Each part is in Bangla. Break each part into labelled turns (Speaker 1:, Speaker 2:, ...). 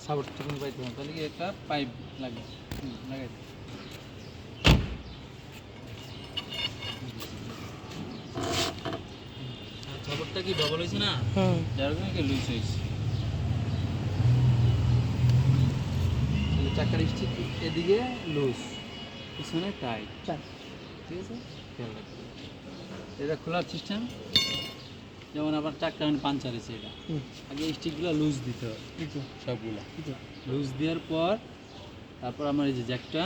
Speaker 1: সাপোর্ট ঠিক মতো পাইতে হবে, তাহলে কি একটা পাইপ লাগে লাগাই সাপোর্টটা কি ডবল হয়েছে না, যার কারণে কি লুজ হয়েছে। চাকার স্টিক এদিকে লুজ, পিছনে টাইট, ঠিক আছে, খেয়াল রাখতে। এটা খোলার সিস্টেম যেমন আবার চাকা পাঞ্চার হয়েছে, এটা আগে স্টিকগুলো লুজ দিতে হবে, সবগুলো লুজ দেওয়ার পর তারপর আমার এই যে জ্যাকটা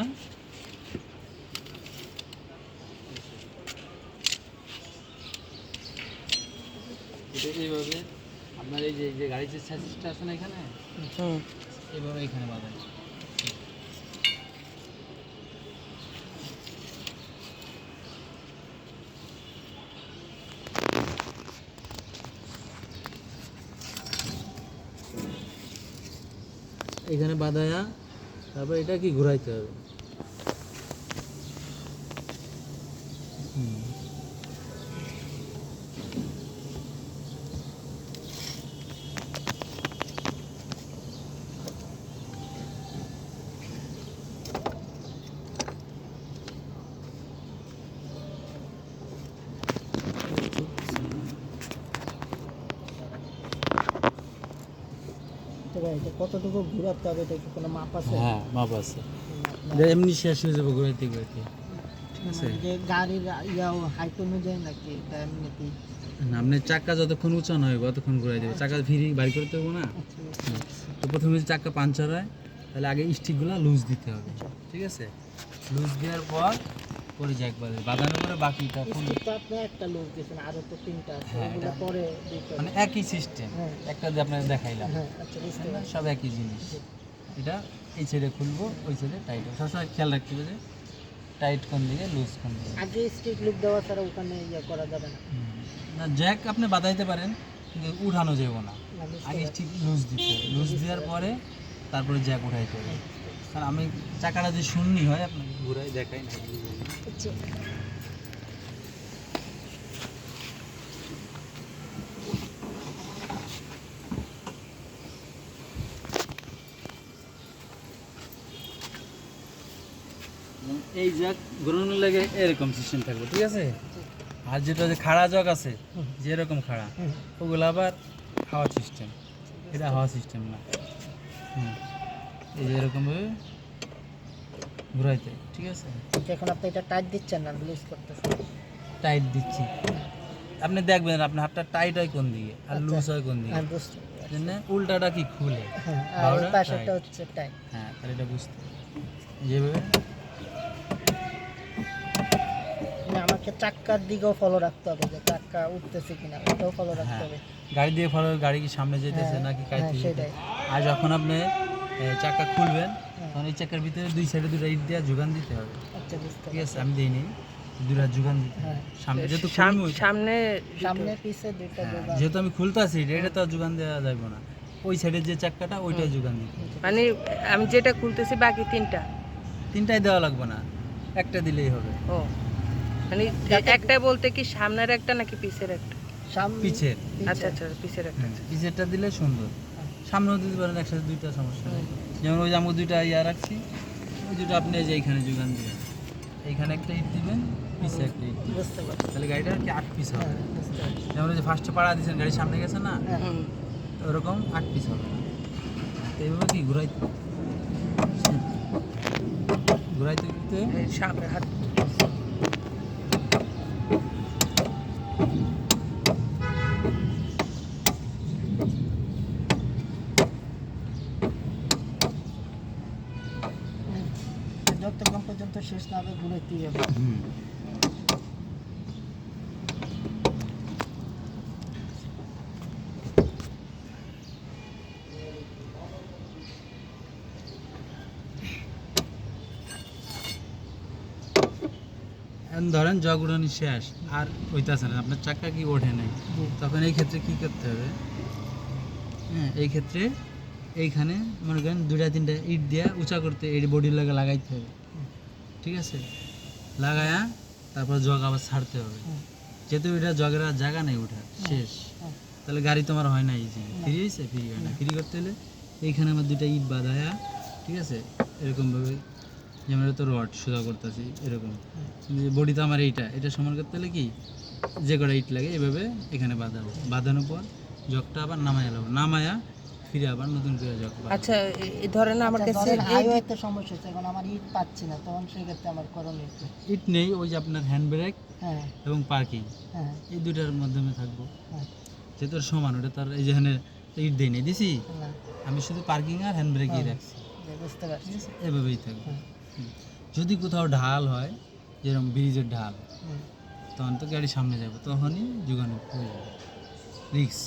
Speaker 1: এটা এইভাবে আপনার এই যে গাড়ির যে স্যাসিসটা আছে না এখানে, এইভাবে এখানে বাঁধাই। এখানে বাঁধায়া তারপর এটা কি ঘুরাইতে হবে।
Speaker 2: কতটুকু ঘুরাতে হবে, এটা কি কোনো মাপ আছে?
Speaker 1: হ্যাঁ, মাপ আছে। এটা এমনি শেষ হয়ে যাবে ঘুরাইতে ঘুরাইতে, ঠিক আছে।
Speaker 2: যে গাড়ির হাইট অনুযায়ী নাকি এটা এমনিতেই?
Speaker 1: না, আপনার চাকা যতক্ষণ উঁচা নয় ততক্ষণ ঘুরাই দেবে, চাকা ফিরি বাড়ি করতে হবে না। তো প্রথমে যদি চাকা পাঞ্চার হয় তাহলে আগে স্টিকগুলো লুজ দিতে হবে, ঠিক আছে। লুজ দেওয়ার পর পরে জ্যাক বাঁধানোর পরে বাকিটা
Speaker 2: একটা লুজ দিয়েছেন, আরো তো তিনটা আছে,
Speaker 1: হ্যাঁ,
Speaker 2: ওগুলো পরে দিতে হবে।
Speaker 1: মানে একই সিস্টেম, একটা দিয়ে আপনার দেখাইলাম, সব একই জিনিস। এটা এই সাইডে খুলবো, ওই সাইডে টাইট হবে, সবসময় খেয়াল রাখতে হবে যে টাইট কোন দিকে, লুজ কোন দিকে।
Speaker 2: আগে স্টিক লুক দেওয়া ছাড়া ওখানে ইয়ে করা যাবে না।
Speaker 1: না, জ্যাক আপনি বাঁধাইতে পারেন কিন্তু উঠানো যাবে না, আগে স্টিক লুজ দিতে হবে। লুজ দেওয়ার পরে তারপরে জ্যাক উঠাইতে হবে। কারণ আমি চাকাটা যে শূন্যই হয় আপনাকে ঘুরাই দেখাই না। এই জ্যাক ঘুরানোর লাগে এরকম সিস্টেম থাকবে, ঠিক আছে। আর যেটা যে খাড়া জগ আছে, যেরকম খাড়া, ওগুলো আবার হাওয়া সিস্টেম, এটা হাওয়া সিস্টেম না। এই যে এরকমভাবে ঘুরাইতে, ঠিক আছে।
Speaker 2: এখন আপনি এটা টাইট দিচ্ছেন না লুজ করতেছেন?
Speaker 1: টাইট দিচ্ছি, আপনি দেখবেন আপনার হাতটা টাইট হয় কোন দিকে আর লুজ হয় কোন দিকে, জন্য উল্টাটা কি খুলে,
Speaker 2: আর এই পাশেরটা হচ্ছে টাইট।
Speaker 1: হ্যাঁ, তাহলে এটা বুঝতে যেভাবে।
Speaker 2: আমাকে চাক্কার দিকেও ফলো রাখতে হবে, যে চাক্কা উঠতেছে কিনা ওটাও ফলো রাখতে হবে।
Speaker 1: গাড়ি দিয়ে ফলো, গাড়ি কি সামনে যেতেছে নাকি কাইতে যেতেছে। আর যখন আপনি চাকা খুলবেন তখন এই চাকার ভিতরে দুই সাইডে দুটো ইট দিয়ে যোগান দিতে হবে, ঠিক আছে। আমি দিইনি, দুটা যোগান দিতে হবে সামনে, যেহেতু
Speaker 2: সামনে পিছে দুটো যোগান।
Speaker 1: যেহেতু আমি খুলতেছি এটা তো যোগান দেওয়া যাবে না, ওই সাইডের যে চাকাটা ওইটা যোগান দিতে হবে।
Speaker 3: মানে আমি যেটা খুলতেছি বাকি
Speaker 1: তিনটাই দেওয়া লাগবে না, একটা দিলেই হবে।
Speaker 3: ও মানে একটা বলতে কি সামনের একটা নাকি পিছের একটা?
Speaker 1: পিছের।
Speaker 3: আচ্ছা আচ্ছা, পিছের একটা।
Speaker 1: পিছেরটা দিলে সুন্দর, সামনেও দিতে পারেন, একসাথে দুইটা সমস্যা নেই। যেমন ওই যে আমি দুইটা ইয়া রাখছি, ওই দুটো আপনি যে এইখানে যোগান দিবেন, এইখানে একটা ইট দিবেন, পিছে একটা ইট দিবেন, তাহলে গাড়িটা কি 8 পিস হবে। যেমন ওই যে ফার্স্টে পাড়া দিয়েছেন, গাড়ি সামনে গেছে না, ওরকম 8 পিস হবে। তো এইভাবে কি ঘুরাইতে ঘুরাইতে
Speaker 3: সামনে হাত
Speaker 2: যতক্ষণ পর্যন্ত শেষ না হবে ঘুরাইতেই হবে।
Speaker 1: ধরেন জগ উড়ানি শেষ আর ওইটাছে না, আপনার চাকা কি ওঠে নাই, তখন এই ক্ষেত্রে কি করতে হবে, হ্যাঁ, এই ক্ষেত্রে এইখানে মনে করেন দুইটা তিনটা ইট দিয়ে উঁচা করতে এই বডির লাগে লাগাইতে হবে, ঠিক আছে। লাগায়া তারপর জগ আবার ছাড়তে হবে, যেহেতু এটা জগের জায়গা নেই ওঠার, শেষ। তাহলে গাড়ি তোমার হয় না, ইজি ফ্রি হয়েছে, ফ্রি হয় না। ফ্রি করতে হলে এইখানে আমার দুইটা ইট বাঁধায়া, ঠিক আছে, এরকমভাবে, যেমন তো রড সোজা করতেছি এরকম, বডি তো আমার এটা সমান করতে হলে কি যে কটা ইট লাগে এভাবে এখানে বাঁধাবো, বাঁধানোর পর জগটা আবার নামায়া ফিরে আবার নতুন করে জগ বাঁধাবো।
Speaker 3: আচ্ছা ধরেন আমার কাছে
Speaker 2: হাইওয়েতে সমস্যা হচ্ছে, এখন আমার ইট পাচ্ছি না, তখন সেক্ষেত্রে আমার করণীয় কি?
Speaker 1: ইট নেই, ওই যে আপনার হ্যান্ড ব্রেক
Speaker 2: হ্যাঁ
Speaker 1: এবং পার্কিং,
Speaker 2: হ্যাঁ
Speaker 1: এই দুইটার মাধ্যমে থাকবো।
Speaker 2: হ্যাঁ।
Speaker 1: যেহেতু ওর সমান, ওটা তার এই যেখানে ইট দেয় নেই দিছি,
Speaker 2: না,
Speaker 1: আমি শুধু পার্কিং আর হ্যান্ড ব্রেকই রাখছি,
Speaker 2: যে বুঝতে পারছি।
Speaker 1: এভাবেই থাকবে।
Speaker 2: হুম,
Speaker 1: যদি কোথাও ঢাল হয়, যেরকম ব্রিজের ঢাল,
Speaker 2: হুম।
Speaker 1: তখন তো গাড়ি সামনে যাবে, তখনই যোগানো প্রয়োজন, রিক্স,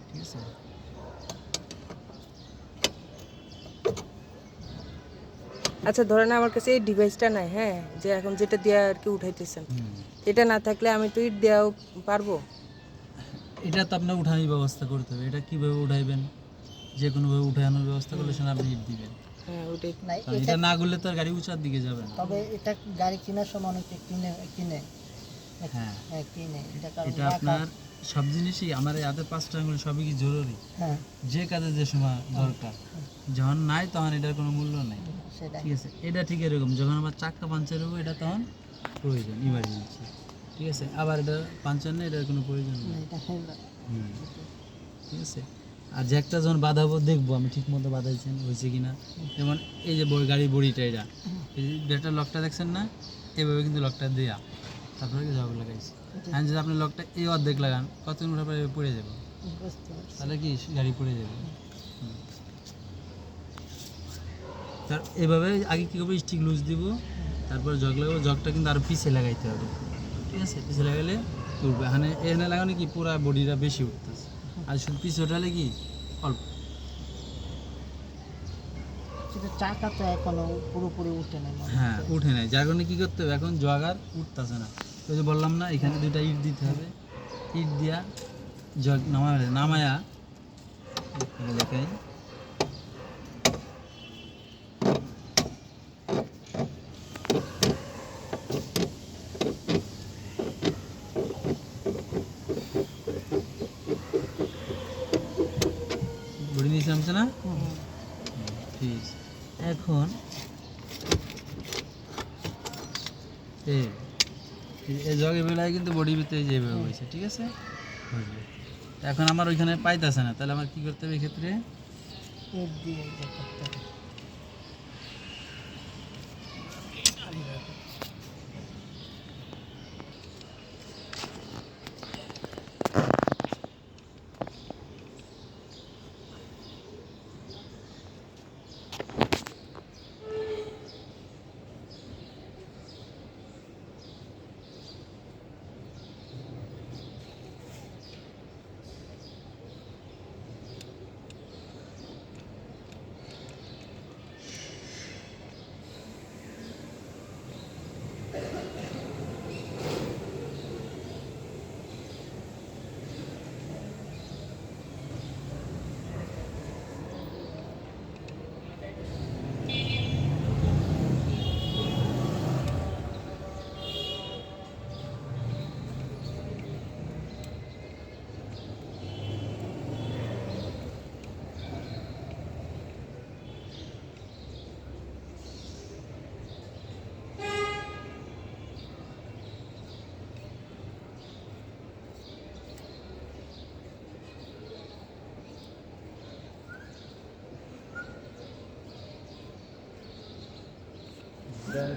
Speaker 1: ঠিক আছে।
Speaker 3: আচ্ছা ধরেন আমার কাছে এই ডিভাইসটা নাই, হ্যাঁ, যে এখন যেটা দিয়ে আর কি উঠাইতেছেন,
Speaker 1: হুম।
Speaker 3: এটা না থাকলে আমি তো ইট দেওয়াও পারবো?
Speaker 1: এটা তো আপনার উঠানোর ব্যবস্থা করতে হবে। এটা কীভাবে উঠাইবেন, যে কোনোভাবে উঠানোর ব্যবস্থা করলে সেটা আপনি ইট দিবেন,
Speaker 3: হ্যাঁ ওটাই।
Speaker 2: না,
Speaker 1: কারণ এটা না করলে তো আর গাড়ি উঁচার দিকে যাবে না।
Speaker 2: তবে এটা গাড়ি কেনার সময় অনেকে কিনে কিনে
Speaker 1: হ্যাঁ,
Speaker 2: হ্যাঁ কিনে, এটা কারণ
Speaker 1: এটা আপনার সব জিনিসই আমার এই হাতের 5টা আঙুল সবই কি জরুরি,
Speaker 2: হ্যাঁ
Speaker 1: যে কাজে যে সময় দরকার, যখন নাই তখন এটার কোনো মূল্য নাই,
Speaker 2: সেটাই।
Speaker 1: ঠিক আছে। এটা ঠিক এরকম, যখন আমার চাক্কা পাঞ্চার হবে এটা তখন প্রয়োজন, ইমার্জেন্সি, ঠিক আছে। আবার এটা পাঞ্চার নেই, এটার কোনো প্রয়োজন নেই।
Speaker 2: এটা হলো
Speaker 1: হুম, ঠিক আছে। আর যে একটা যখন বাঁধাবো দেখবো আমি ঠিক মতো বাঁধাইছেন হয়েছে কিনা, যেমন এই যে গাড়ির বড়িটা, এটা এই যেটা লকটা দেখছেন না, এভাবে কিন্তু লকটা দেয়া, তারপরে জগ লাগাইছি। আর যদি আপনি লকটা এই অর্ধেক লাগান, কতক্ষণ উঠার পরে পড়ে যাবে,
Speaker 2: বুঝতে পারছি।
Speaker 1: তাহলে কি গাড়ি পড়ে যাবে। তার এভাবে আগে কী করবো, স্টিক লুজ দিব, তারপর জগ লাগাবো। জগটা কিন্তু আরও পিছে লাগাইতে হবে, ঠিক আছে, পিছে লাগালে উঠবে। এখানে লাগানো কি পুরা বডিটা বেশি উঠতেছে, আর শুধু পিছে ওঠালে কি অল্প।
Speaker 2: কিন্তু চাকা তো এখনো পুরোপুরি উঠে নাই মনে হয়।
Speaker 1: হ্যাঁ উঠে নাই, যার কারণে কী করতে হবে, এখন জগ আর উঠতেছে না। ওই যে বললাম না, এখানে দুইটা ইট দিতে হবে, ইট দিয়া জগ নামায়া দেখাই, বডি নিচে নামছে না, ঠিক আছে। এখন এই জগে বেলায় কিন্তু বডির ভিতরে যেভাবে হয়েছে, ঠিক আছে, বুঝবে। এখন আমার ওইখানে পাইতেছে না, তাহলে আমার কি করতে হবে এক্ষেত্রে,
Speaker 2: ইট দিয়ে যে করতে হবে।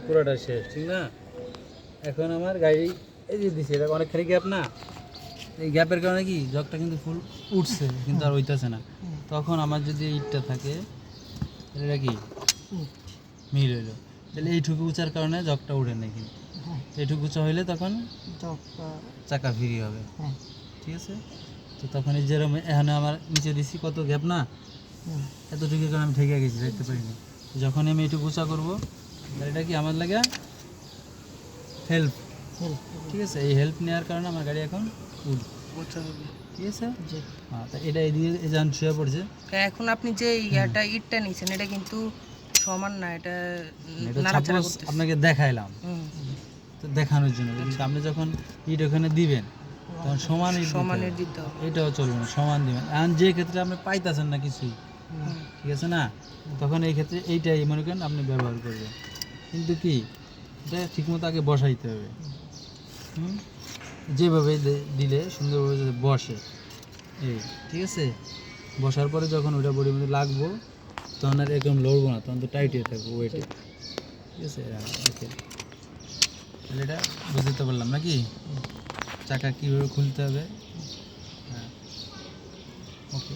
Speaker 1: পুরোটা শেষ, ঠিক না। এখন আমার গাড়ি এই যে দিছে, এটা অনেকখানি গ্যাপ না, এই গ্যাপের কারণে কি জগটা কিন্তু ফুল উঠছে কিন্তু আর হইতেছে না। তখন আমার যদি ইটটা থাকে, তাহলে এটা কি মিল হইলো, তাহলে এইটুকু উঁচার কারণে জগটা উঠে নেই, কিন্তু
Speaker 2: হ্যাঁ
Speaker 1: এইটুকু উঁচা হইলে তখন
Speaker 2: জগটা
Speaker 1: চাকা ফ্রি হবে,
Speaker 2: হ্যাঁ
Speaker 1: ঠিক আছে। তো তখন এই যেরকম এখানে আমার নিচে দিছি কত গ্যাপ না,
Speaker 2: হুম,
Speaker 1: এতটুকুর কারণে আমি ঠেকে গেছি, দেখতে পারিনি। যখন আমি এইটুকু উঁচা করবো, তাহলে এটা কি আমার লাগে হেল্প,
Speaker 2: হেল্প
Speaker 1: ঠিক আছে। এই হেল্প নেওয়ার কারণে আমার গাড়ি এখন
Speaker 2: করতে হবে।
Speaker 1: ঠিক আছে।
Speaker 2: জি
Speaker 1: হ্যাঁ, তা এটা এদিকে এই যান শুয়ে পড়ছে,
Speaker 3: এখন আপনি যে ইয়াটা ইটটা নিছেন এটা কিন্তু সমান না, এটা
Speaker 1: এটা
Speaker 3: নাড়াচাড়া
Speaker 1: সাপোজ
Speaker 3: করতেছে।
Speaker 1: আপনাকে দেখাইলাম,
Speaker 3: হুম,
Speaker 1: তো দেখানোর জন্য। কিন্তু আপনি যখন ইট ওখানে দিবেন তখন সমান ইট দিতে
Speaker 3: সমানের
Speaker 1: হবে।
Speaker 3: দিতে হবে।
Speaker 1: এটাও চলবে না, সমান দিবেন। এখন যে ক্ষেত্রে আপনি পাইতেছেন না কিছুই, ঠিক আছে না, তখন এই ক্ষেত্রে এইটাই মনে করেন আপনি ব্যবহার করবেন। কিন্তু কি এটা ঠিকমতো আগে বসাইতে হবে, যেভাবে দিলে সুন্দরভাবে যাতে বসে এই, ঠিক আছে। বসার পরে যখন ওটা বডির মধ্যে লাগবো তখন আর এরকম লড়বো না, তখন তো টাইট হয়ে থাকবো ওয়েটে, ঠিক আছে। ওকে, তাহলে এটা বুঝতে পারলাম নাকি, চাকা কীভাবে খুলতে হবে। হ্যাঁ, ওকে,